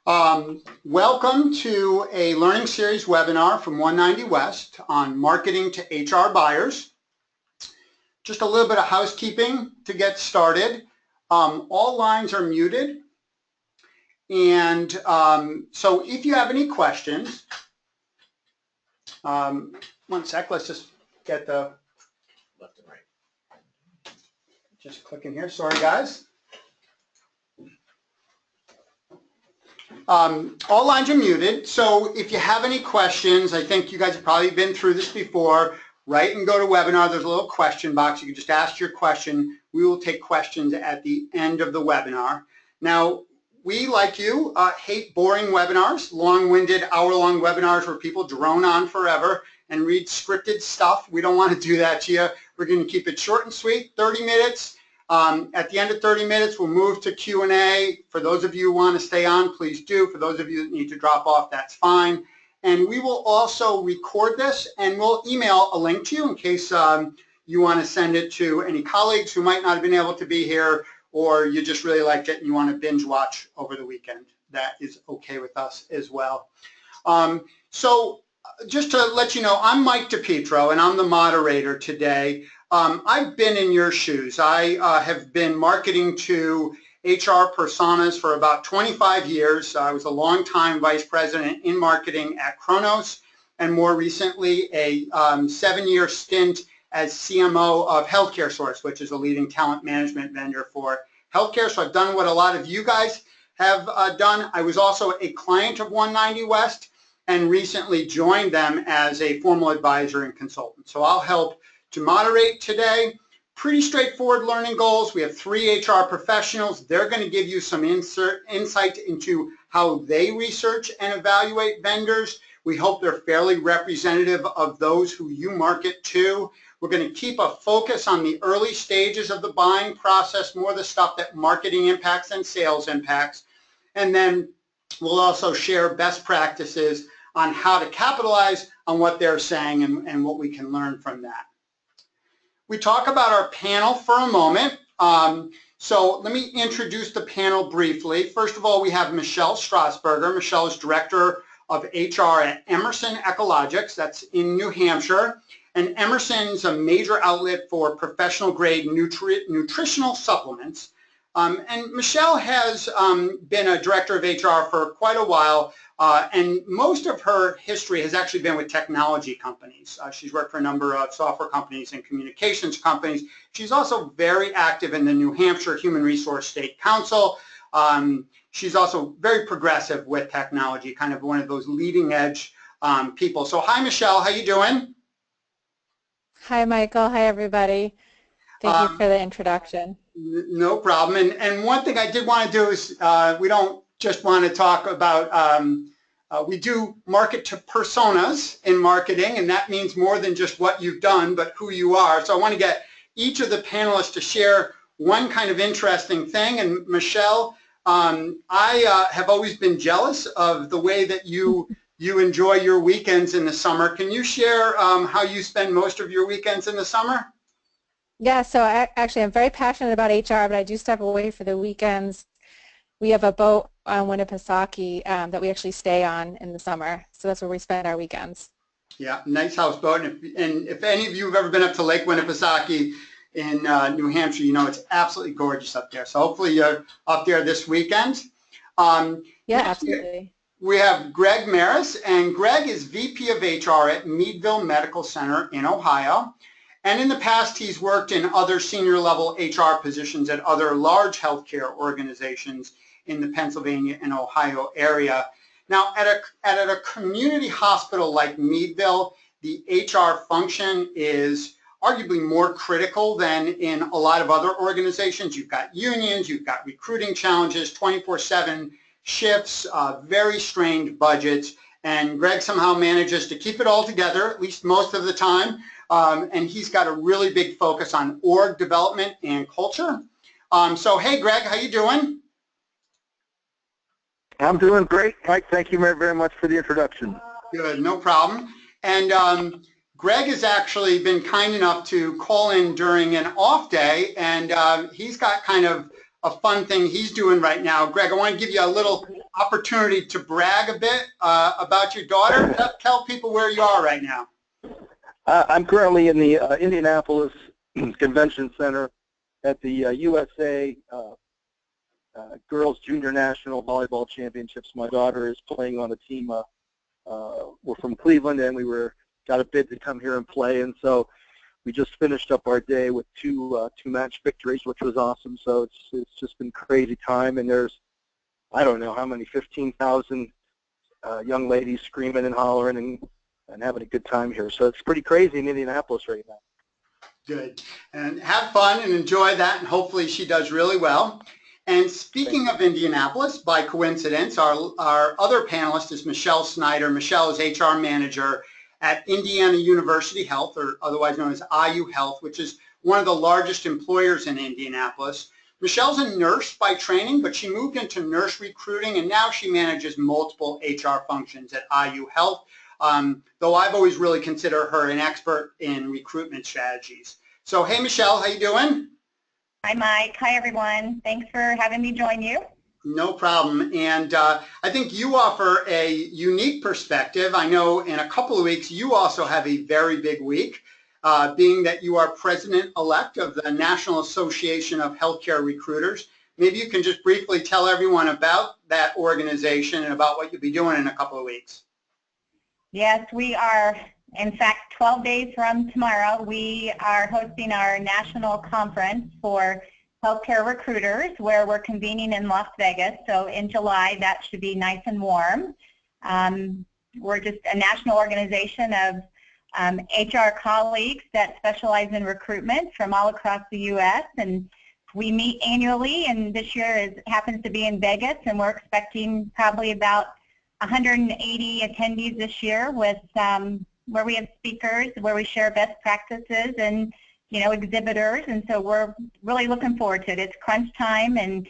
Welcome to a Learning Series webinar from 190 West on marketing to HR buyers. Just a little bit of housekeeping to get started. All lines are muted. And so if you have any questions, one sec, let's just get the left and right. Just clicking here, sorry guys. All lines are muted, so if you have any questions, I think you guys have probably been through this before, right, and go to webinar, there's a little question box. You can just ask your question. We will take questions at the end of the webinar. Now, we, like you, hate boring webinars, long-winded, hour-long webinars where people drone on forever and read scripted stuff. We don't want to do that to you. We're going to keep it short and sweet, 30 minutes. At the end of 30 minutes, we'll move to Q&A. For those of you who want to stay on, please do. For those of you that need to drop off, that's fine. And we will also record this, and we'll email a link to you in case you want to send it to any colleagues who might not have been able to be here, or you just really liked it and you want to binge watch over the weekend. That is okay with us as well. So just to let you know, I'm Mike DiPietro, and I'm the moderator today. I've been in your shoes. I have been marketing to HR personas for about 25 years. I was a long-time vice president in marketing at Kronos, and more recently a 7-year stint as CMO of Healthcare Source, which is a leading talent management vendor for healthcare. So I've done what a lot of you guys have done. I was also a client of 190 West and recently joined them as a formal advisor and consultant. So I'll help to moderate today. Pretty straightforward learning goals. We have 3 HR professionals. They're going to give you some insight into how they research and evaluate vendors. We hope they're fairly representative of those who you market to. We're going to keep a focus on the early stages of the buying process, more the stuff that marketing impacts and sales impacts. And then we'll also share best practices on how to capitalize on what they're saying and what we can learn from that. We talk about our panel for a moment. So let me introduce the panel briefly. First of all, we have Michelle Strasburger. Michelle is Director of HR at Emerson Ecologics. That's in New Hampshire. And Emerson's a major outlet for professional grade nutritional supplements. And Michelle has been a director of HR for quite a while, and most of her history has actually been with technology companies. She's worked for a number of software companies and communications companies. She's also very active in the New Hampshire Human Resource State Council. She's also very progressive with technology, kind of one of those leading edge people. So hi, Michelle, how you doing? Hi, Michael. Hi, everybody. Thank you for the introduction. No problem. And one thing I did want to do is we don't just want to talk about, we do market to personas in marketing, and that means more than just what you've done, but who you are. So I want to get each of the panelists to share one kind of interesting thing. And Michelle, I have always been jealous of the way that you enjoy your weekends in the summer. Can you share how you spend most of your weekends in the summer? Yeah, so I'm very passionate about HR, but I do step away for the weekends. We have a boat on Winnipesaukee that we actually stay on in the summer, so that's where we spend our weekends. Yeah, nice houseboat. And if any of you have ever been up to Lake Winnipesaukee in New Hampshire, you know it's absolutely gorgeous up there. So hopefully you're up there this weekend. Yeah, absolutely. We have Greg Maris, and Greg is VP of HR at Meadville Medical Center in Ohio. And in the past, he's worked in other senior level HR positions at other large healthcare organizations in the Pennsylvania and Ohio area. Now, at a community hospital like Meadville, the HR function is arguably more critical than in a lot of other organizations. You've got unions, you've got recruiting challenges, 24/7 shifts, very strained budgets, and Greg somehow manages to keep it all together, at least most of the time. And he's got a really big focus on org development and culture. So, hey, Greg, how you doing? I'm doing great, Mike. Thank you very much for the introduction. Good, no problem. And Greg has actually been kind enough to call in during an off day, and he's got kind of a fun thing he's doing right now. Greg, I want to give you a little opportunity to brag a bit about your daughter. Tell people where you are right now. I'm currently in the Indianapolis Convention Center at the USA Girls Junior National Volleyball Championships. My daughter is playing on a team. We're from Cleveland, and we got a bid to come here and play, and so we just finished up our day with two match victories, which was awesome. So it's just been crazy time, and there's, I don't know how many, 15,000 young ladies screaming and hollering and having a good time here. So it's pretty crazy in Indianapolis right now. Good. And have fun and enjoy that, and hopefully she does really well. And speaking of Indianapolis, by coincidence, our other panelist is Michelle Snyder. Michelle is HR manager at Indiana University Health, or otherwise known as IU Health, which is one of the largest employers in Indianapolis. Michelle's a nurse by training, but she moved into nurse recruiting, and now she manages multiple HR functions at IU Health, though I've always really considered her an expert in recruitment strategies. So, hey, Michelle, how you doing? Hi, Mike. Hi, everyone. Thanks for having me join you. No problem. And I think you offer a unique perspective. I know in a couple of weeks you also have a very big week, being that you are president-elect of the National Association of Healthcare Recruiters. Maybe you can just briefly tell everyone about that organization and about what you'll be doing in a couple of weeks. Yes, we are, in fact, 12 days from tomorrow, we are hosting our national conference for healthcare recruiters, where we're convening in Las Vegas. So in July, that should be nice and warm. We're just a national organization of HR colleagues that specialize in recruitment from all across the U.S. And we meet annually, and this year happens to be in Vegas, and we're expecting probably about 180 attendees this year, with where we have speakers, where we share best practices and exhibitors, and so we're really looking forward to it. It's crunch time, and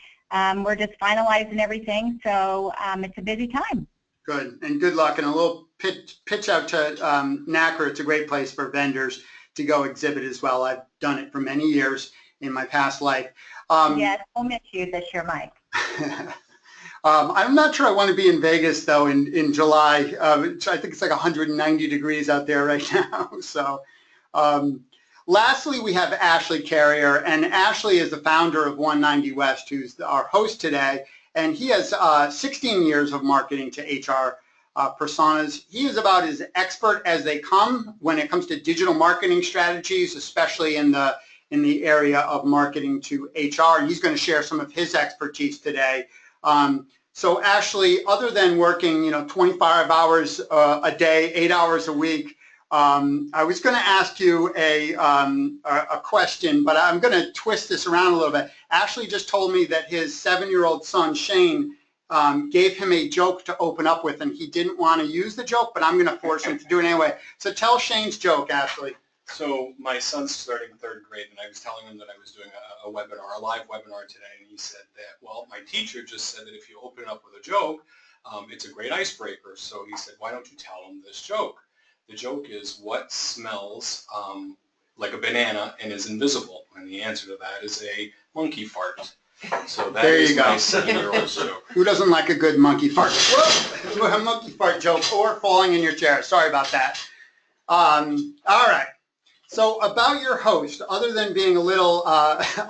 we're just finalizing everything, so it's a busy time. Good, and good luck, and a little pitch out to NACRA. It's a great place for vendors to go exhibit as well. I've done it for many years in my past life. Yes, we'll miss you this year, Mike. I'm not sure I want to be in Vegas, though, in July. I think it's like 190 degrees out there right now. So, lastly, we have Ashley Carrier, and Ashley is the founder of 190 West, who's our host today, and he has 16 years of marketing to HR personas. He is about as expert as they come when it comes to digital marketing strategies, especially in the area of marketing to HR, and he's going to share some of his expertise today. So Ashley, other than working 25 hours a day, 8 hours a week, I was going to ask you a question, but I'm going to twist this around a little bit. Ashley just told me that his 7-year-old son, Shane, gave him a joke to open up with, and he didn't want to use the joke, but I'm going to force him to do it anyway. So tell Shane's joke, Ashley. So my son's starting 3rd grade, and I was telling him that I was doing a webinar, a live webinar today, and he said that, well, my teacher just said that if you open it up with a joke, it's a great icebreaker. So he said, why don't you tell him this joke? The joke is, what smells like a banana and is invisible? And the answer to that is a monkey fart. So that is my 7-year-old's joke. Who doesn't like a good monkey fart? Whoa, a monkey fart joke, or falling in your chair. Sorry about that. All right. So about your host, other than being a little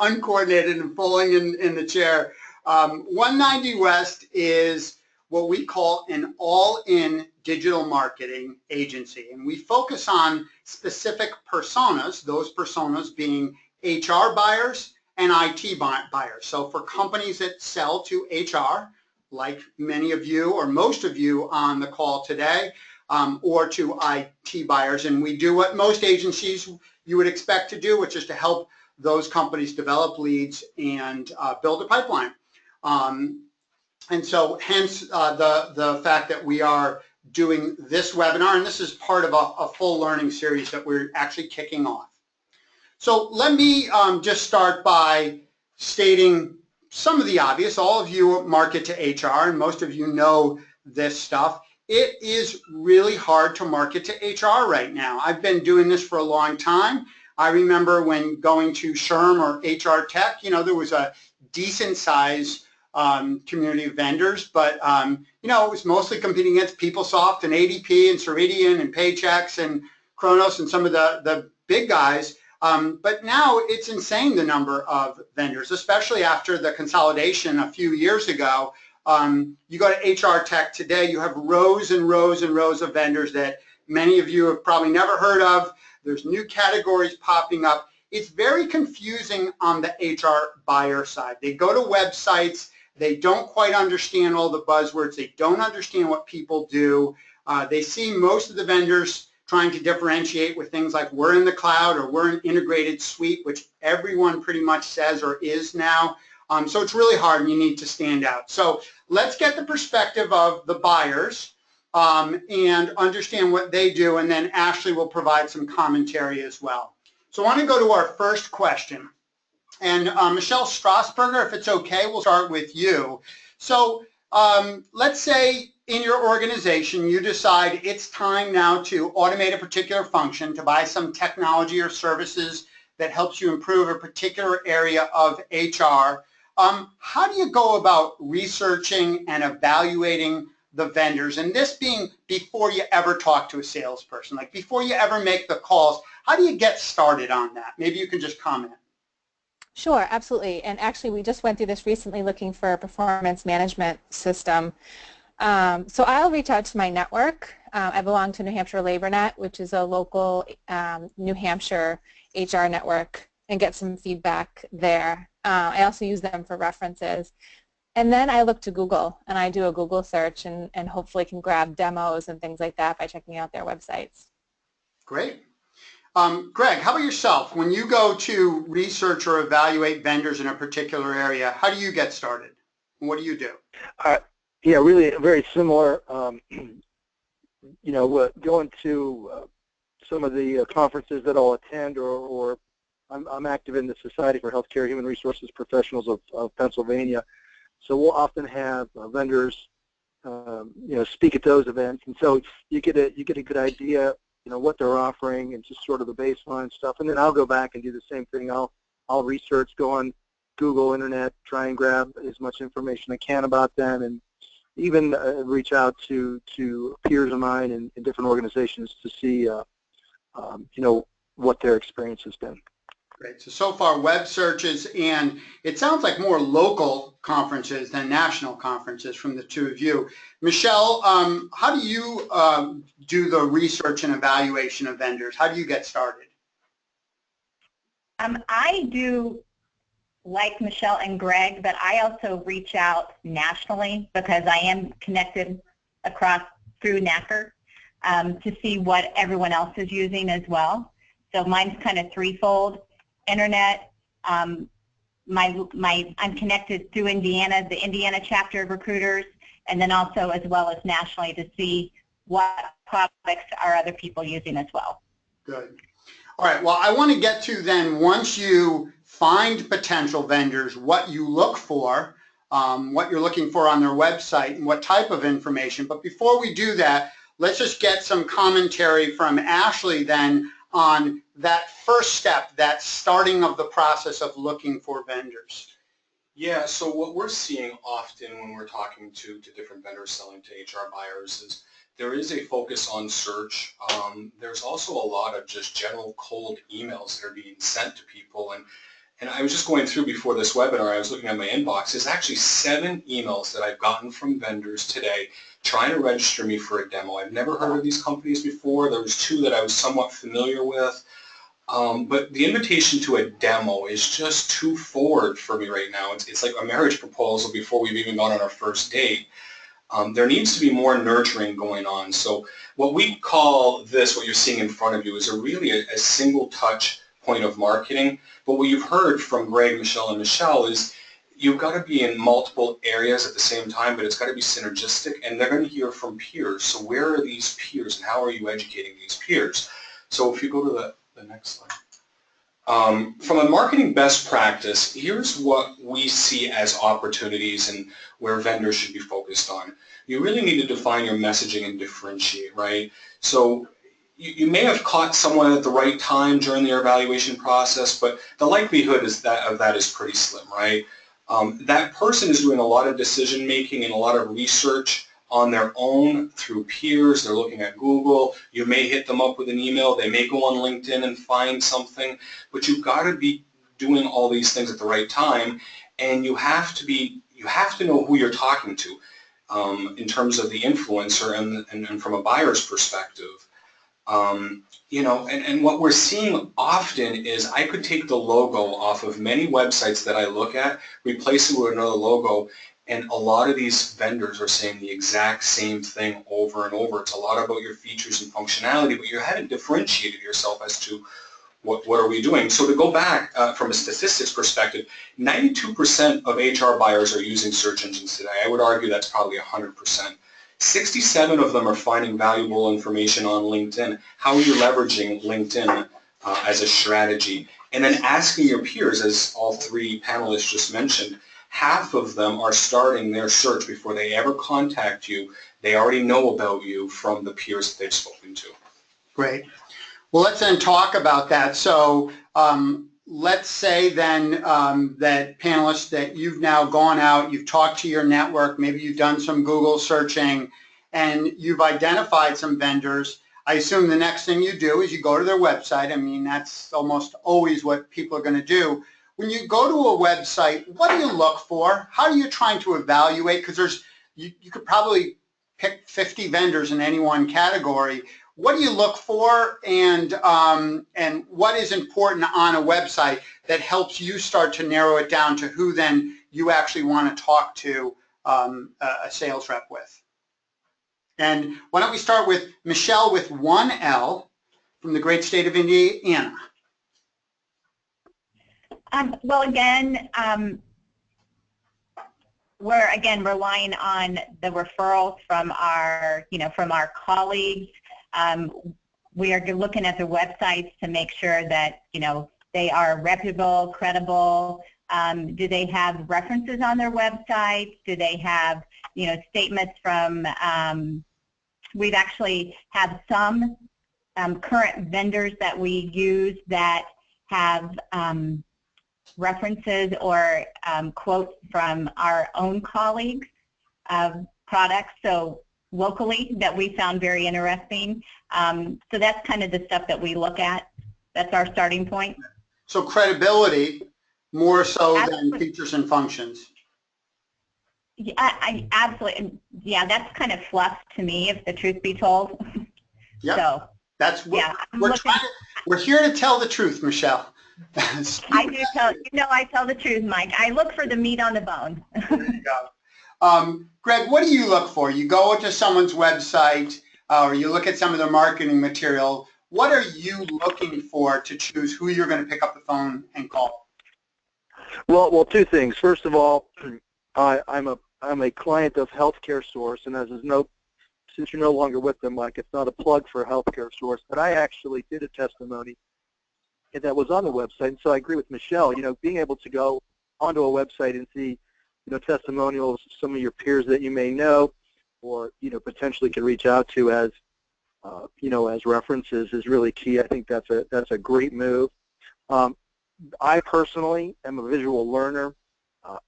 uncoordinated and falling in the chair, 190 West is what we call an all-in digital marketing agency. And we focus on specific personas, those personas being HR buyers and IT buyers. So for companies that sell to HR, like many of you or most of you on the call today, or to IT buyers. And we do what most agencies you would expect to do, which is to help those companies develop leads and build a pipeline. And so hence the fact that we are doing this webinar, and this is part of a full learning series that we're actually kicking off. So let me just start by stating some of the obvious. All of you market to HR, and most of you know this stuff. It is really hard to market to HR right now. I've been doing this for a long time. I remember when going to SHRM or HR Tech, there was a decent size community of vendors, but you know, it was mostly competing against PeopleSoft and ADP and Ceridian and Paychex and Kronos and some of the big guys. But now it's insane, the number of vendors, especially after the consolidation a few years ago. You go to HR Tech today, you have rows and rows and rows of vendors that many of you have probably never heard of. There's new categories popping up. It's very confusing on the HR buyer side. They go to websites, they don't quite understand all the buzzwords, they don't understand what people do. They see most of the vendors trying to differentiate with things like we're in the cloud or we're an integrated suite, which everyone pretty much says or is now. So it's really hard and you need to stand out. So let's get the perspective of the buyers and understand what they do, and then Ashley will provide some commentary as well. So I want to go to our first question. And Michelle Strasburger, if it's okay, we'll start with you. So let's say in your organization you decide it's time now to automate a particular function, to buy some technology or services that helps you improve a particular area of HR. How do you go about researching and evaluating the vendors, and this being before you ever talk to a salesperson, like before you ever make the calls? How do you get started on that? Maybe you can just comment. Sure, absolutely. And actually, we just went through this recently looking for a performance management system. So I'll reach out to my network. I belong to New Hampshire LaborNet, which is a local New Hampshire HR network, and get some feedback there. I also use them for references. And then I look to Google, and I do a Google search, and hopefully can grab demos and things like that by checking out their websites. Great. Greg, how about yourself? When you go to research or evaluate vendors in a particular area, how do you get started? What do you do? Yeah, really very similar. You know, going to some of the conferences that I'll attend, or I'm active in the Society for Healthcare Human Resources Professionals of Pennsylvania. So we'll often have vendors, you know, speak at those events, and so you get a good idea, you know, what they're offering and just sort of the baseline stuff. And then I'll go back and do the same thing. I'll research, go on Google, Internet, try and grab as much information I can about them, and even reach out to peers of mine in different organizations to see, you know, what their experience has been. Great. So far, web searches, and it sounds like more local conferences than national conferences from the two of you. Michelle, how do you do the research and evaluation of vendors? How do you get started? I do like Michelle and Greg, but I also reach out nationally because I am connected across through NACR to see what everyone else is using as well. So mine's kind of threefold. Internet, I'm connected through Indiana, the Indiana chapter of recruiters, and then also as well as nationally to see what products are other people using as well. Good. All right, well, I want to get to then, once you find potential vendors, what you look for, what you're looking for on their website, and what type of information. But before we do that, let's just get some commentary from Ashley then on that first step, that starting of the process of looking for vendors. Yeah, so what we're seeing often when we're talking to different vendors selling to HR buyers is there is a focus on search. There's also a lot of just general cold emails that are being sent to people. And I was just going through before this webinar, I was looking at my inbox. There's actually 7 emails that I've gotten from vendors today trying to register me for a demo. I've never heard of these companies before. There was 2 that I was somewhat familiar with. But the invitation to a demo is just too forward for me right now. It's like a marriage proposal before we've even gone on our first date. There needs to be more nurturing going on. So what we call this, what you're seeing in front of you, is really a single touch point of marketing. But what you've heard from Greg, Michelle, and Michelle is you've got to be in multiple areas at the same time, but it's got to be synergistic, and they're going to hear from peers. So where are these peers, and how are you educating these peers? So if you go to the next slide. From a marketing best practice, here's what we see as opportunities and where vendors should be focused on. You really need to define your messaging and differentiate, right? So you may have caught someone at the right time during their evaluation process, but the likelihood is of that is pretty slim, right? that person is doing a lot of decision making and a lot of research on their own through peers. They're looking at Google. You may hit them up with an email. They may go on LinkedIn and find something, but you've got to be doing all these things at the right time, and you have to know who you're talking to in terms of the influencer and from a buyer's perspective. You know, and what we're seeing often is I could take the logo off of many websites that I look at, replace it with another logo, and a lot of these vendors are saying the exact same thing over and over. It's a lot about your features and functionality, but you haven't differentiated yourself as to what are we doing. So to go back from a statistics perspective, 92% of HR buyers are using search engines today. I would argue that's probably 100%. 67 of them are finding valuable information on LinkedIn. How are you leveraging LinkedIn as a strategy? And then asking your peers, as all three panelists just mentioned, half of them are starting their search before they ever contact you. They already know about you from the peers that they've spoken to. Great. Well, let's then talk about that. So let's say then that panelists, that you've now gone out, you've talked to your network, maybe you've done some Google searching, and you've identified some vendors. I assume the next thing you do is you go to their website. I mean, that's almost always what people are going to do. When you go to a website, what do you look for? How are you trying to evaluate? Because you could probably pick 50 vendors in any one category. What do you look for, and what is important on a website that helps you start to narrow it down to who then you actually want to talk to a sales rep with? And why don't we start with Michelle with 1L from the great state of Indiana. Well, again, we're relying on the referrals from our, from our colleagues. We are looking at the websites to make sure that, they are reputable, credible. Do they have references on their websites? Do they have, statements from, we've actually have some current vendors that we use that have references or quotes from our own colleagues of products. So locally that we found very interesting. So that's kind of the stuff that we look at. That's our starting point. So credibility more so than features and functions. Yeah, I absolutely. Yeah, that's kind of fluff to me, if the truth be told. Yep. So that's what yeah, we're here to tell the truth, Michelle. I do tell, I tell the truth, Mike. I look for the meat on the bone. There you go. Greg, what do you look for? You go to someone's website or you look at some of their marketing material. What are you looking for to choose who you're going to pick up the phone and call? Well, two things. First of all, I'm a client of Healthcare Source, and since you're no longer with them, Mike, it's not a plug for Healthcare Source, but I actually did a testimony that was on the website. And so I agree with Michelle. Being able to go onto a website and see, testimonials of some of your peers that you may know, or potentially can reach out to as as references is really key. I think that's a great move. I personally am a visual learner.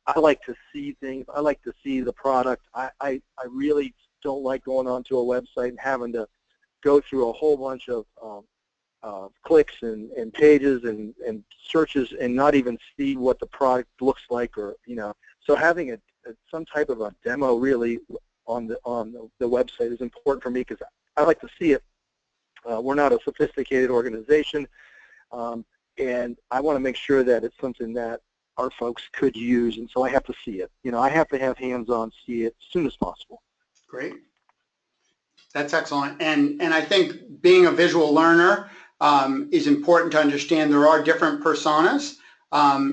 I like to see things. I like to see the product. I really don't like going onto a website and having to go through a whole bunch of clicks and pages and searches and not even see what the product looks like, or so having some type of a demo really on the website is important for me, because I like to see it. We're not a sophisticated organization, and I want to make sure that it's something that our folks could use, and so I have to see it. I have to have hands-on, see it as soon as possible. Great. That's excellent. And I think being a visual learner is important to understand. There are different personas,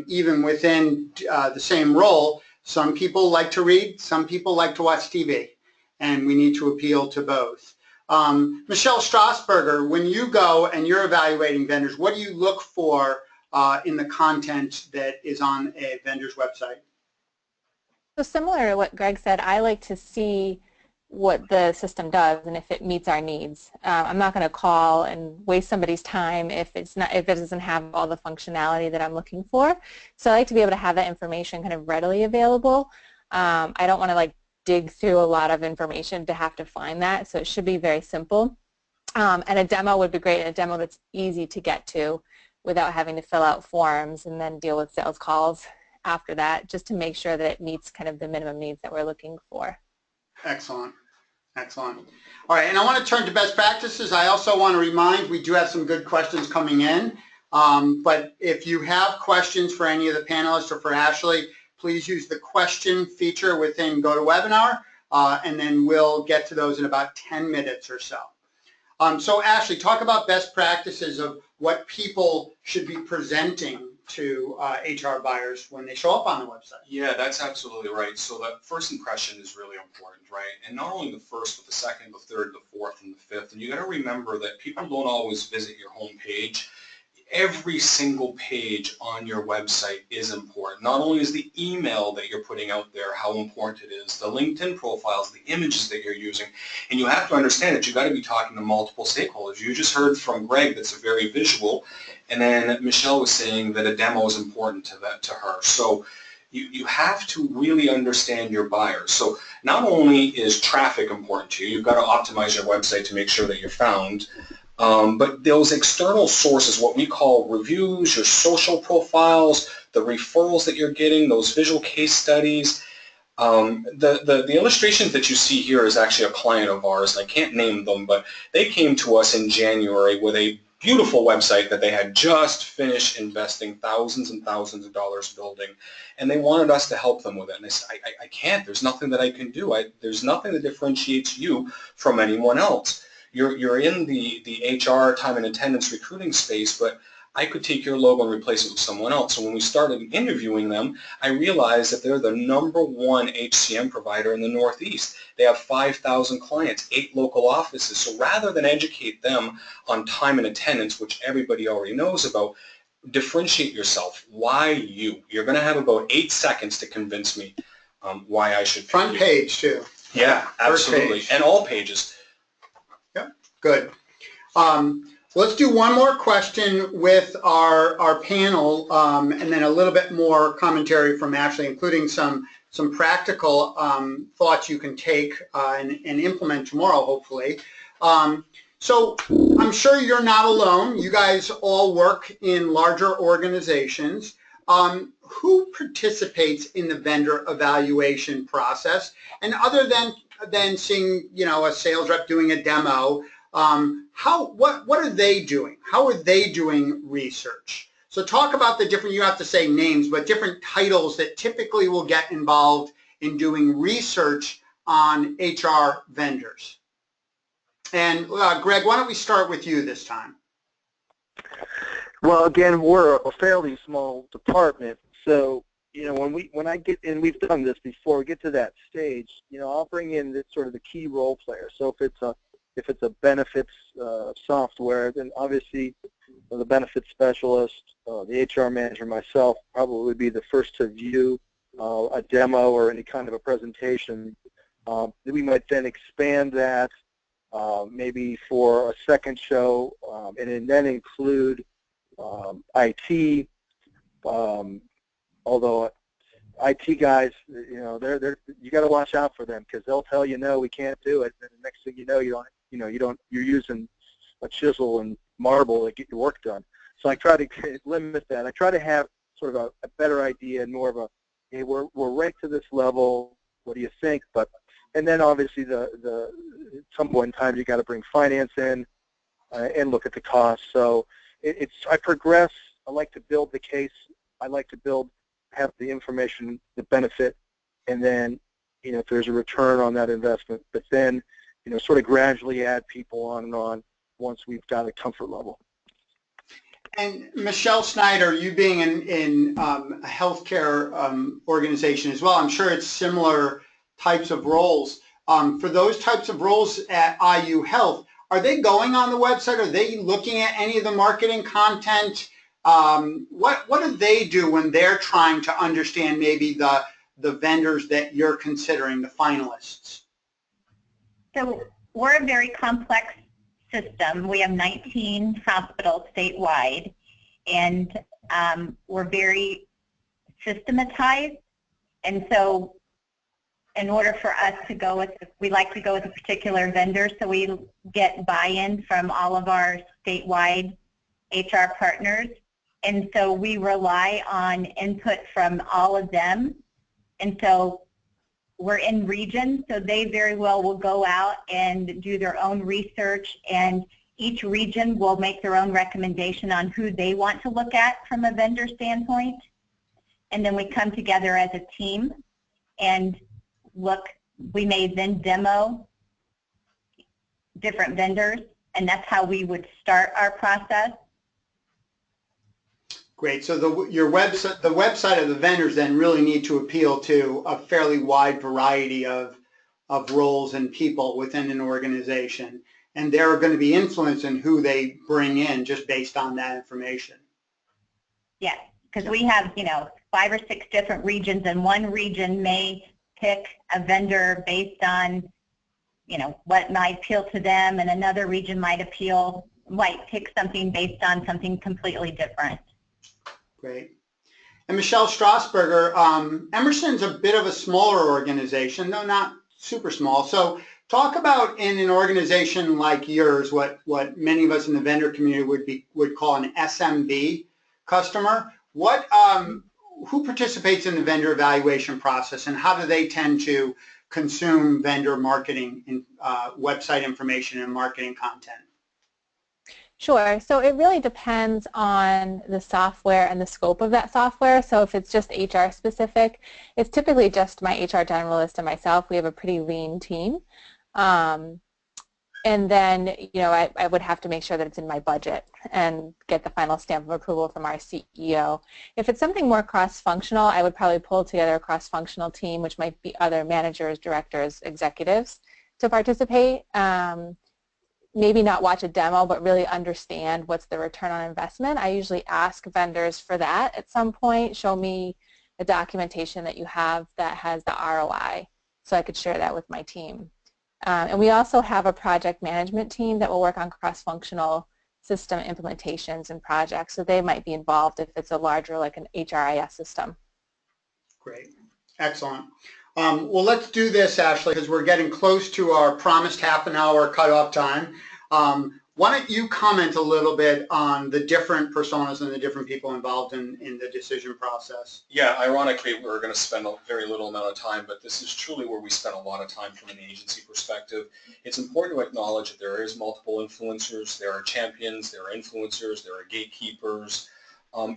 even within the same role. Some people like to read, some people like to watch TV, and we need to appeal to both. Michelle Strasburger, when you go and you're evaluating vendors, what do you look for in the content that is on a vendor's website? So similar to what Greg said, I like to see what the system does and if it meets our needs. I'm not going to call and waste somebody's time if it doesn't have all the functionality that I'm looking for. So I like to be able to have that information kind of readily available. I don't want to like dig through a lot of information to have to find that, so it should be very simple. And a demo would be great, and a demo that's easy to get to without having to fill out forms and then deal with sales calls after that, just to make sure that it meets kind of the minimum needs that we're looking for. Excellent. Excellent. All right, and I want to turn to best practices. I also want to remind we do have some good questions coming in, but if you have questions for any of the panelists or for Ashley, please use the question feature within GoToWebinar, and then we'll get to those in about 10 minutes or so. So Ashley, talk about best practices of what people should be presenting to HR buyers when they show up on the website. Yeah, that's absolutely right. So that first impression is really important, right? And not only the first, but the second, the third, the fourth, and the fifth. And you got to remember that people don't always visit your home page. Every single page on your website is important. Not only is the email that you're putting out there how important it is, the LinkedIn profiles, the images that you're using, and you have to understand that you've got to be talking to multiple stakeholders. You just heard from Greg that's a very visual, and then Michelle was saying that a demo is important to her. So you have to really understand your buyers. So not only is traffic important to you, you've got to optimize your website to make sure that you're found. But those external sources, what we call reviews, your social profiles, the referrals that you're getting, those visual case studies, the illustrations that you see here is actually a client of ours, and I can't name them, but they came to us in January with a beautiful website that they had just finished investing thousands and thousands of dollars building, and they wanted us to help them with it. And they said, I can't. There's nothing that I can do. There's nothing that differentiates you from anyone else. You're in the HR time and attendance recruiting space, but I could take your logo and replace it with someone else. So when we started interviewing them, I realized that they're the #1 HCM provider in the Northeast. They have 5,000 clients, 8 local offices. So rather than educate them on time and attendance, which everybody already knows about, differentiate yourself. Why you? You're going to have about 8 seconds to convince me why I should pick Front you. page too. Yeah, absolutely. And all pages. Yeah, good. Let's do one more question with our panel, and then a little bit more commentary from Ashley, including some practical thoughts you can take and implement tomorrow, hopefully. So I'm sure you're not alone. You guys all work in larger organizations. Who participates in the vendor evaluation process? And other than seeing, a sales rep doing a demo, what are they doing? How are they doing research? So talk about the different, you have to say names, but different titles that typically will get involved in doing research on HR vendors. And Greg, why don't we start with you this time? Well, again, we're a fairly small department, so when I get, and we've done this before, we get to that stage, I'll bring in this sort of the key role player. So if it's a benefits software, then obviously the benefits specialist, the HR manager, myself, probably would be the first to view a demo or any kind of a presentation. We might then expand that maybe for a second show, and then include IT. Although IT guys, you got to watch out for them, because they'll tell you no, we can't do it, and the next thing you know, you're using a chisel and marble to get your work done. So I try to limit that. I try to have sort of a better idea and more of a, hey, we're right to this level. What do you think? And then obviously at some point in time you got to bring finance in and look at the cost. So I progress. I like to build the case. I like to have the information, the benefit, and then if there's a return on that investment, but then sort of gradually add people on and on once we've got a comfort level. And Michelle Snyder, you being in a healthcare organization as well, I'm sure it's similar types of roles. For those types of roles at IU Health, are they going on the website? Are they looking at any of the marketing content? What do they do when they're trying to understand maybe the vendors that you're considering, the finalists? So we're a very complex system. We have 19 hospitals statewide, and we're very systematized. And so in order for us to go with, we like to go with a particular vendor, so we get buy-in from all of our statewide HR partners. And so we rely on input from all of them. And so we're in regions, so they very well will go out and do their own research, and each region will make their own recommendation on who they want to look at from a vendor standpoint. And then we come together as a team and look. We may then demo different vendors, and that's how we would start our process. Great. So the website of the vendors then really need to appeal to a fairly wide variety of roles and people within an organization, and they're going to be influenced in who they bring in just based on that information. Yes, because we have 5 or 6 different regions, and one region may pick a vendor based on what might appeal to them, and another region might pick something based on something completely different. Great. And Michelle Strasburger, Emerson's a bit of a smaller organization, though not super small. So talk about, in an organization like yours, what many of us in the vendor community would call an SMB customer. Who participates in the vendor evaluation process, and how do they tend to consume vendor marketing and website information and marketing content? Sure. So it really depends on the software and the scope of that software. So if it's just HR specific, it's typically just my HR generalist and myself. We have a pretty lean team. And then, I would have to make sure that it's in my budget and get the final stamp of approval from our CEO. If it's something more cross-functional, I would probably pull together a cross-functional team, which might be other managers, directors, executives to participate. Maybe not watch a demo, but really understand what's the return on investment. I usually ask vendors for that at some point. Show me the documentation that you have that has the ROI, so I could share that with my team. And we also have a project management team that will work on cross-functional system implementations and projects, so they might be involved if it's a larger, like an HRIS system. Great. Excellent. Well, let's do this, Ashley, because we're getting close to our promised half-an-hour cutoff time. Why don't you comment a little bit on the different personas and the different people involved in the decision process? Yeah, ironically, we're going to spend a very little amount of time, but this is truly where we spend a lot of time from an agency perspective. It's important to acknowledge that there is multiple influencers. There are champions, there are influencers, there are gatekeepers.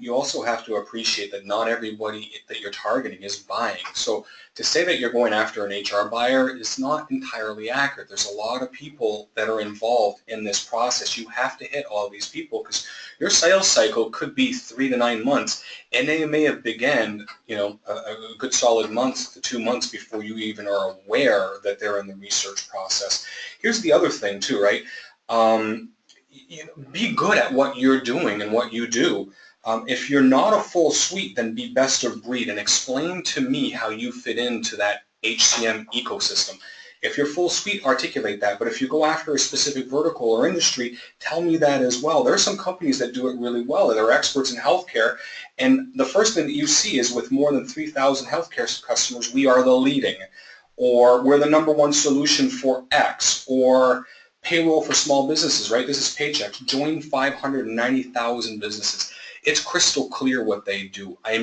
You also have to appreciate that not everybody that you're targeting is buying. So to say that you're going after an HR buyer is not entirely accurate. There's a lot of people that are involved in this process. You have to hit all these people because your sales cycle could be 3 to 9 months, and they may have begun, a good solid month to 2 months before you even are aware that they're in the research process. Here's the other thing too, right? Be good at what you're doing and what you do. If you're not a full suite, then be best of breed and explain to me how you fit into that HCM ecosystem. If you're full suite, articulate that. But if you go after a specific vertical or industry, tell me that as well. There are some companies that do it really well. They're experts in healthcare. And the first thing that you see is with more than 3,000 healthcare customers, we are the leading. Or we're the #1 solution for X. Or payroll for small businesses, right? This is Paychex. Join 590,000 businesses. It's crystal clear what they do. I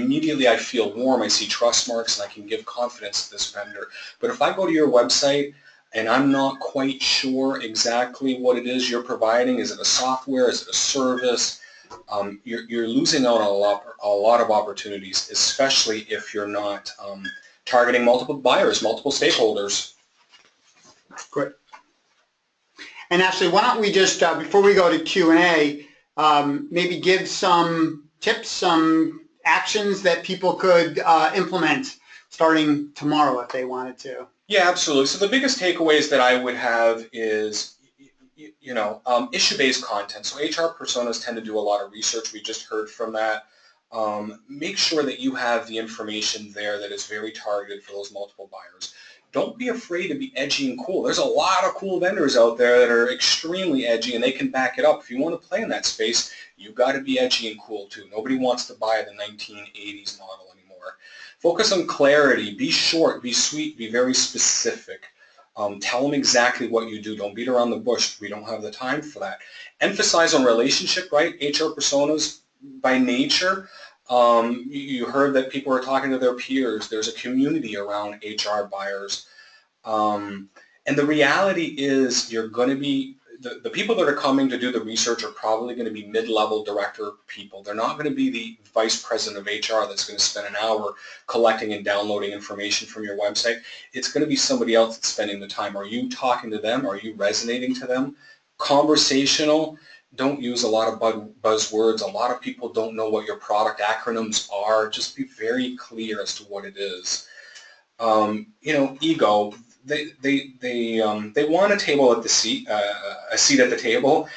feel warm. I see trust marks, and I can give confidence to this vendor. But if I go to your website and I'm not quite sure exactly what it is you're providing, is it a software, is it a service, you're losing out on a lot of opportunities, especially if you're not targeting multiple buyers, multiple stakeholders. Great. And Ashley, why don't we just, before we go to Q&A, maybe give some tips, some actions that people could implement starting tomorrow if they wanted to. Yeah, absolutely. So the biggest takeaways that I would have is, issue-based content. So HR personas tend to do a lot of research. We just heard from that. Make sure that you have the information there that is very targeted for those multiple buyers. don't be afraid to be edgy and cool. There's a lot of cool vendors out there that are extremely edgy, and they can back it up. If you want to play in that space, you've got to be edgy and cool too. Nobody wants to buy the 1980s model anymore. Focus on clarity. Be short, be sweet, be very specific. Tell them exactly what you do. Don't beat around the bush. We don't have the time for that. Emphasize on relationship, right? HR personas by nature. You heard that people are talking to their peers. There's a community around HR buyers. And the reality is you're going to be, the people that are coming to do the research are probably going to be mid-level director people. They're not going to be the vice president of HR that's going to spend an hour collecting and downloading information from your website. It's going to be somebody else that's spending the time. Are you talking to them? Are you resonating to them? Conversational. Don't use a lot of buzzwords. A lot of people don't know what your product acronyms are. Just be very clear as to what it is. Ego. They want a table at the seat, a seat at the table.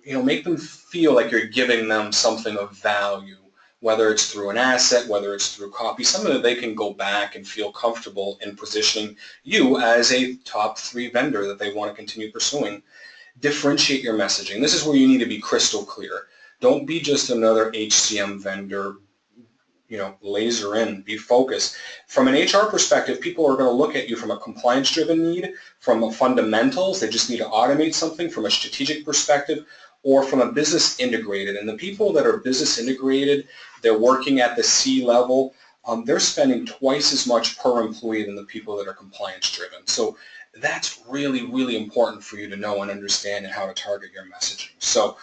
Make them feel like you're giving them something of value, whether it's through an asset, whether it's through copy, something that they can go back and feel comfortable in positioning you as a top 3 vendor that they want to continue pursuing. Differentiate your messaging. This is where you need to be crystal clear. Don't be just another HCM vendor. Laser in, be focused. From an HR perspective, people are going to look at you from a compliance-driven need, from a fundamentals, they just need to automate something, from a strategic perspective, or from a business integrated. And the people that are business integrated, they're working at the C level, they're spending twice as much per employee than the people that are compliance-driven. So that's really, really important for you to know and understand and how to target your messaging. So,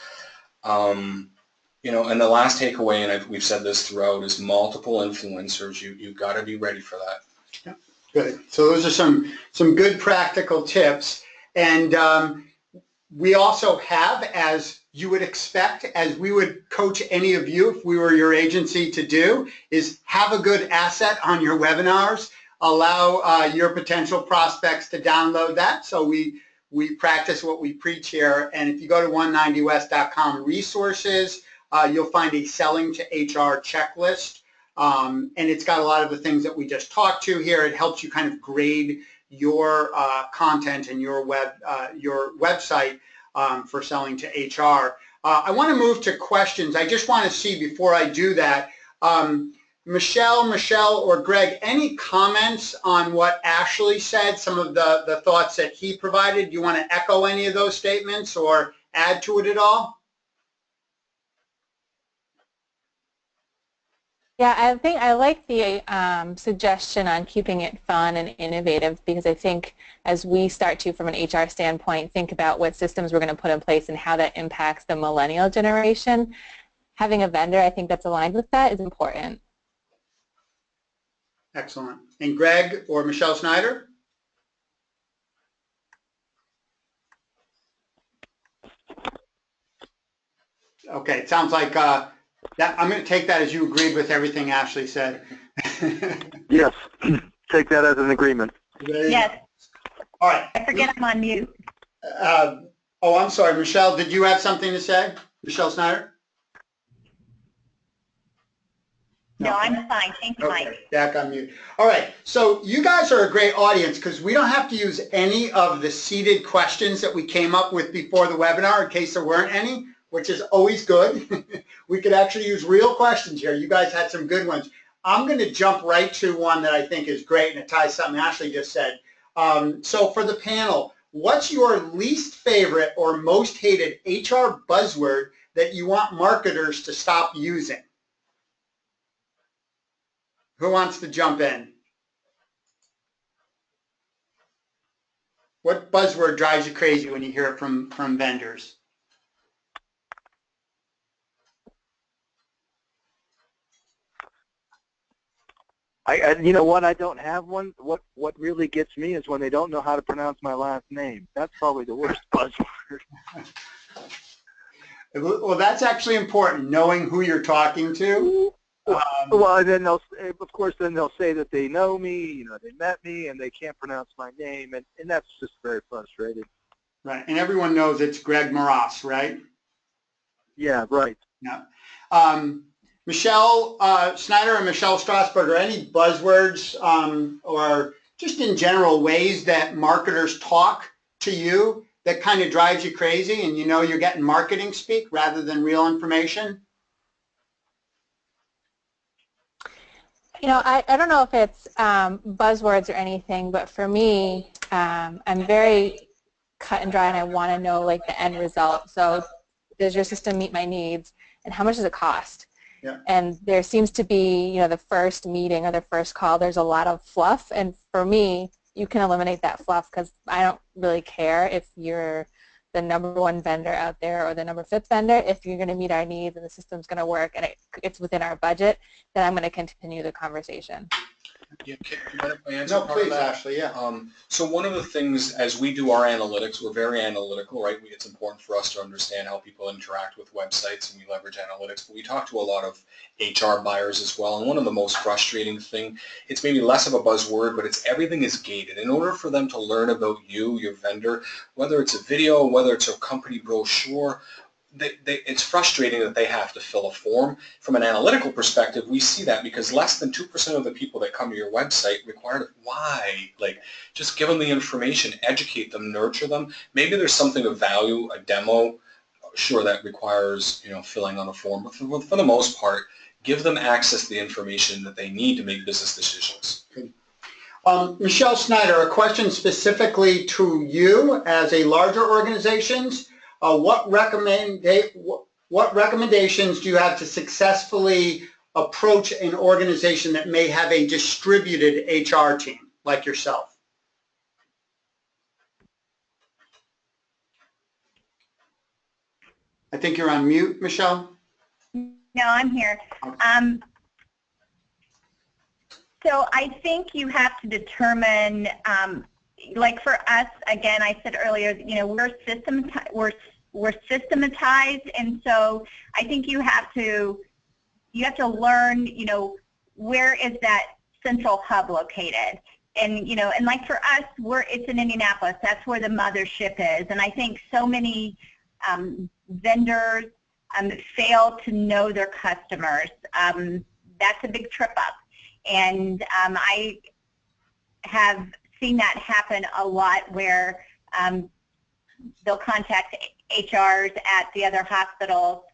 and the last takeaway, and we've said this throughout, is multiple influencers. You've got to be ready for that. Yeah, good. So those are some good practical tips. And we also have, as you would expect, as we would coach any of you if we were your agency to do, is have a good asset on your webinars. Allow your potential prospects to download that. So we practice what we preach here. And if you go to 190west.com resources, you'll find a selling to HR checklist, and it's got a lot of the things that we just talked to here. It helps you kind of grade your content and your website for selling to HR. I want to move to questions. I just want to see before I do that, Michelle, or Greg, any comments on what Ashley said, some of the thoughts that he provided? Do you want to echo any of those statements or add to it at all? Yeah, I think I like the suggestion on keeping it fun and innovative, because I think as we start to, from an HR standpoint, think about what systems we're going to put in place and how that impacts the millennial generation, having a vendor, I think, that's aligned with that is important. Excellent. And Greg or Michelle Snyder? Okay, it sounds like I'm going to take that as you agreed with everything Ashley said. Yes, take that as an agreement. Yes. All right. I forget I'm on mute. I'm sorry. Michelle, did you have something to say? Michelle Snyder? No, I'm fine. Thank you, Mike. Back on mute. All right. So you guys are a great audience because we don't have to use any of the seeded questions that we came up with before the webinar in case there weren't any, which is always good. We could actually use real questions here. You guys had some good ones. I'm going to jump right to one that I think is great, and it ties something Ashley just said. So for the panel, what's your least favorite or most hated HR buzzword that you want marketers to stop using? Who wants to jump in? What buzzword drives you crazy when you hear it from vendors? You know what? I don't have one. What really gets me is when they don't know how to pronounce my last name. That's probably the worst buzzword. Well, that's actually important, knowing who you're talking to. Well, and then they'll say that they know me, they met me, and they can't pronounce my name, and that's just very frustrating. Right, and everyone knows it's Greg Moras, right? Yeah, right. Yeah. Michelle Snyder and Michelle Strasberger, any buzzwords or just in general, ways that marketers talk to you that kind of drives you crazy and you know you're getting marketing speak rather than real information? You know, I don't know if it's buzzwords or anything, but for me, I'm very cut and dry and I want to know like the end result. So does your system meet my needs and how much does it cost? Yeah. And there seems to be, you know, the first meeting or the first call, there's a lot of fluff. And for me, you can eliminate that fluff because I don't really care if you're the #1 vendor out there or the #5 vendor. If you're going to meet our needs and the system's going to work and it's within our budget, then I'm going to continue the conversation. Yeah, can I answer No, part of please, that? Ashley, yeah. So one of the things, as we do our analytics, we're very analytical, right? It's important for us to understand how people interact with websites, and we leverage analytics. But we talk to a lot of HR buyers as well, and one of the most frustrating thing, it's maybe less of a buzzword, but it's everything is gated. In order for them to learn about you, your vendor, whether it's a video, whether it's a company brochure, it's frustrating that they have to fill a form. From an analytical perspective, we see that because less than 2% of the people that come to your website require it. Why? Like, just give them the information, educate them, nurture them. Maybe there's something of value, a demo, sure, that requires, you know, filling on a form. But for the most part, give them access to the information that they need to make business decisions. Michelle Snyder, a question specifically to you as a larger organizations. What recommendations do you have to successfully approach an organization that may have a distributed HR team like yourself? I think you're on mute, Michelle. No, I'm here. So I think you have to determine, like for us, again, I said earlier, you know, we're systematized, and so I think you have to learn, you know, where is that central hub located, and you know, and like for us, it's in Indianapolis. That's where the mothership is, and I think so many vendors fail to know their customers. That's a big trip up. And I have seen that happen a lot where they'll contact HRs at the other hospitals,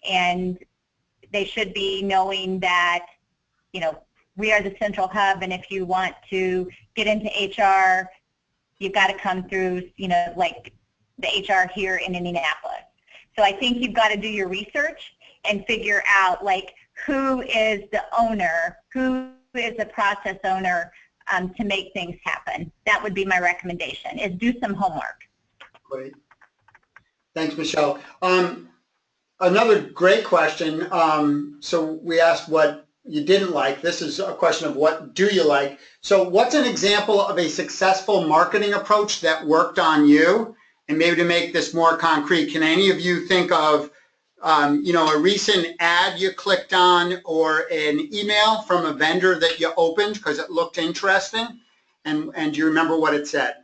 and they should be knowing that, you know, we are the central hub, and if you want to get into HR, you've got to come through, you know, like the HR here in Indianapolis. So I think you've got to do your research and figure out, like, who is the owner, who is the process owner to make things happen. That would be my recommendation, is do some homework. Great. Thanks, Michelle. Another great question. So we asked what you didn't like. This is a question of what do you like. So what's an example of a successful marketing approach that worked on you? And maybe to make this more concrete, can any of you think of you know, a recent ad you clicked on or an email from a vendor that you opened because it looked interesting, and do you remember what it said?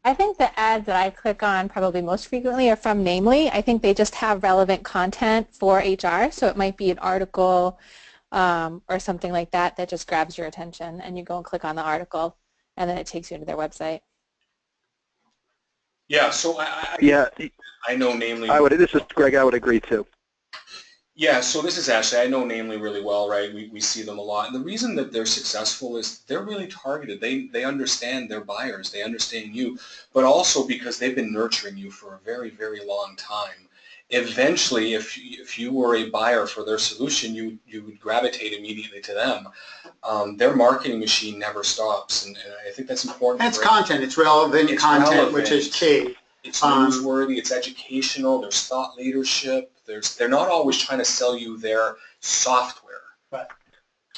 I think the ads that I click on probably most frequently are from Namely. I think they just have relevant content for HR, so it might be an article or something like that that just grabs your attention, and you go and click on the article, and then it takes you to their website. Yeah, so I know Namely. This is Greg. I would agree too. Yeah, so this is Ashley. I know Namely really well, right? We see them a lot. And the reason that they're successful is they're really targeted. They understand their buyers. They understand you, but also because they've been nurturing you for a very, very long time. Eventually, if you were a buyer for their solution, you would gravitate immediately to them. Their marketing machine never stops, and I think that's important. And it's content. It's relevant content, which is key. It's newsworthy. It's educational. There's thought leadership. They're not always trying to sell you their software. Right.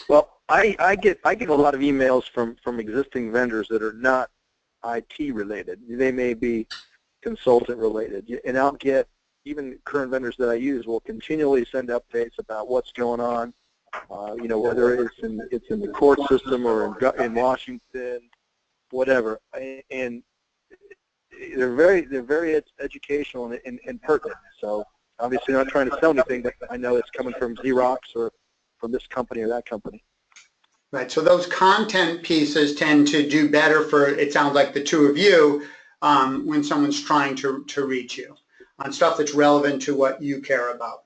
Well, I get a lot of emails from existing vendors that are not IT related. They may be consultant related, and I'll get, even current vendors that I use will continually send updates about what's going on. You know, whether it's in the court system or in Washington, whatever, and they're very educational and pertinent. So obviously not trying to sell anything, but I know it's coming from Xerox or this company or that company. Right, so those content pieces tend to do better for, it sounds like, the two of you when someone's trying to reach you on stuff that's relevant to what you care about.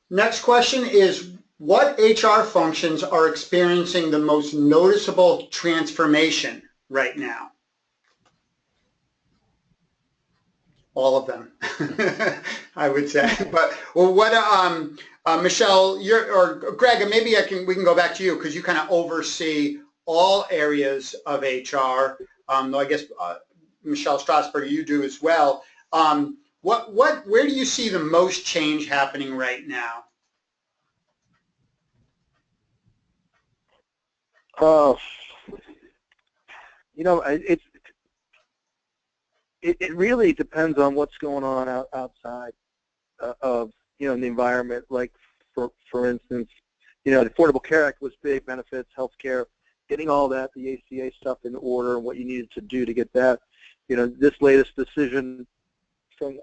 Next question is, what HR functions are experiencing the most noticeable transformation right now? All of them, I would say. But well, what Michelle, or Greg, and maybe we can go back to you because you kind of oversee all areas of HR. Though I guess Michelle Strasburger, you do as well. Where do you see the most change happening right now? You know, it really depends on what's going on outside of, you know, in the environment. Like, for instance, you know, the Affordable Care Act was big, benefits, health care, getting all that, the ACA stuff in order and what you needed to do to get that. You know, this latest decision from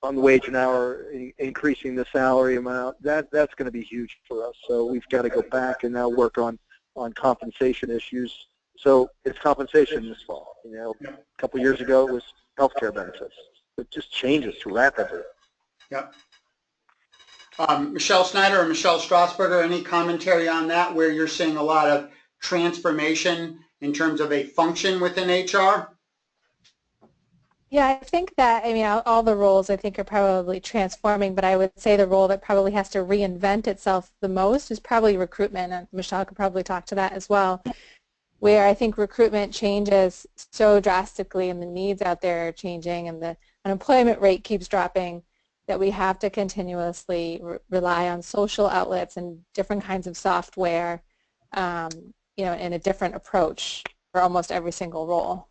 on the wage and hour, increasing the salary amount, that's going to be huge for us. So we've got to go back and now work on compensation issues. So it's compensation this fall. You know, a couple of years ago it was healthcare benefits. It just changes rapidly. Yep. Michelle Snyder or Michelle Strasburger, any commentary on that, where you're seeing a lot of transformation in terms of a function within HR? Yeah, I think that, I mean, all the roles I think are probably transforming, but I would say the role that probably has to reinvent itself the most is probably recruitment, and Michelle could probably talk to that as well, where I think recruitment changes so drastically and the needs out there are changing and the unemployment rate keeps dropping that we have to continuously rely on social outlets and different kinds of software, you know, in a different approach for almost every single role.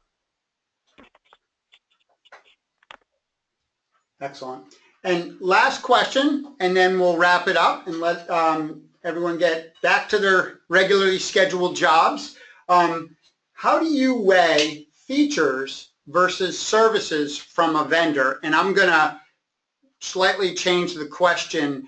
Excellent. And last question, and then we'll wrap it up and let everyone get back to their regularly scheduled jobs. How do you weigh features versus services from a vendor? And I'm going to slightly change the question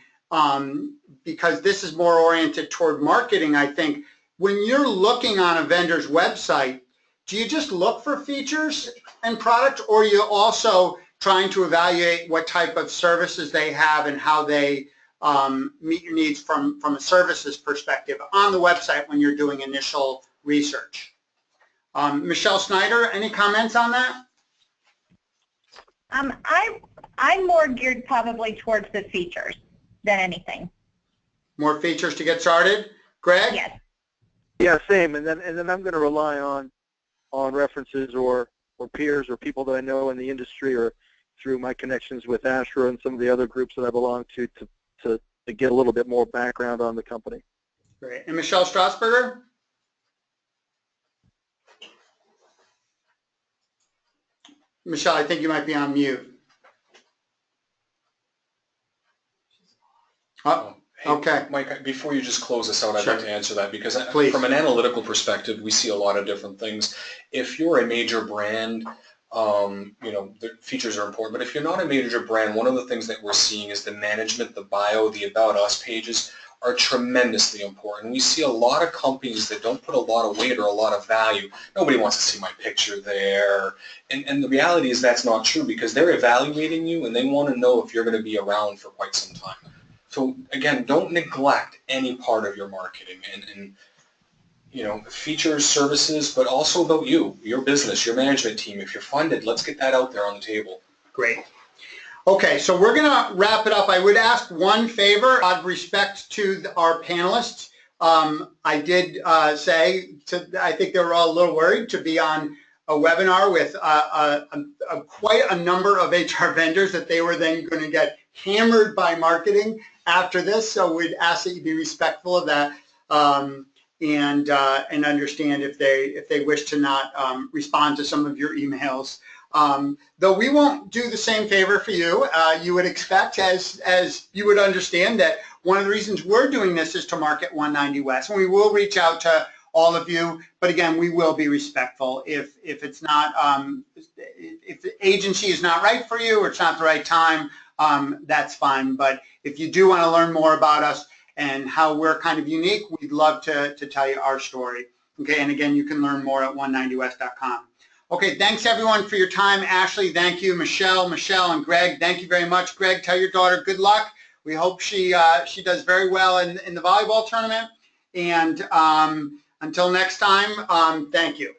because this is more oriented toward marketing, I think. When you're looking on a vendor's website, do you just look for features and product, or are you also trying to evaluate what type of services they have and how they meet your needs from a services perspective on the website when you're doing initial research? Michelle Snyder, any comments on that? I'm more geared probably towards the features than anything. More features to get started? Greg? Yes. Yeah, same. And then I'm going to rely on references or peers or people that I know in the industry or through my connections with ASHRA and some of the other groups that I belong to get a little bit more background on the company. Great. And Michelle Strasburger? Michelle, I think you might be on mute. Oh, okay. Mike, before you just close this out, I'd Sure. like to answer that because Please. From an analytical perspective, we see a lot of different things. If you're a major brand, you know, the features are important, but if you're not a major brand, one of the things that we're seeing is the management, the bio, the About Us pages are tremendously important. We see a lot of companies that don't put a lot of weight or a lot of value. Nobody wants to see my picture there. And the reality is that's not true because they're evaluating you and they want to know if you're going to be around for quite some time. So again, don't neglect any part of your marketing and you know, features, services, but also about you, your business, your management team. If you're funded, let's get that out there on the table. Great. Okay, so we're going to wrap it up. I would ask one favor out of respect to our panelists. I did say, I think they were all a little worried to be on a webinar with quite a number of HR vendors that they were then going to get hammered by marketing after this. So we'd ask that you be respectful of that. And understand if they wish to not respond to some of your emails. Though we won't do the same favor for you. You would expect, as you would understand, that one of the reasons we're doing this is to market 190 West. And we will reach out to all of you, but again, we will be respectful. If it's not, if the agency is not right for you or it's not the right time, that's fine. But if you do want to learn more about us and how we're kind of unique, we'd love to tell you our story. Okay, and again, you can learn more at 190west.com. Okay, thanks everyone for your time. Ashley, thank you. Michelle, and Greg, thank you very much. Greg, tell your daughter good luck. We hope she does very well in the volleyball tournament. And until next time, thank you.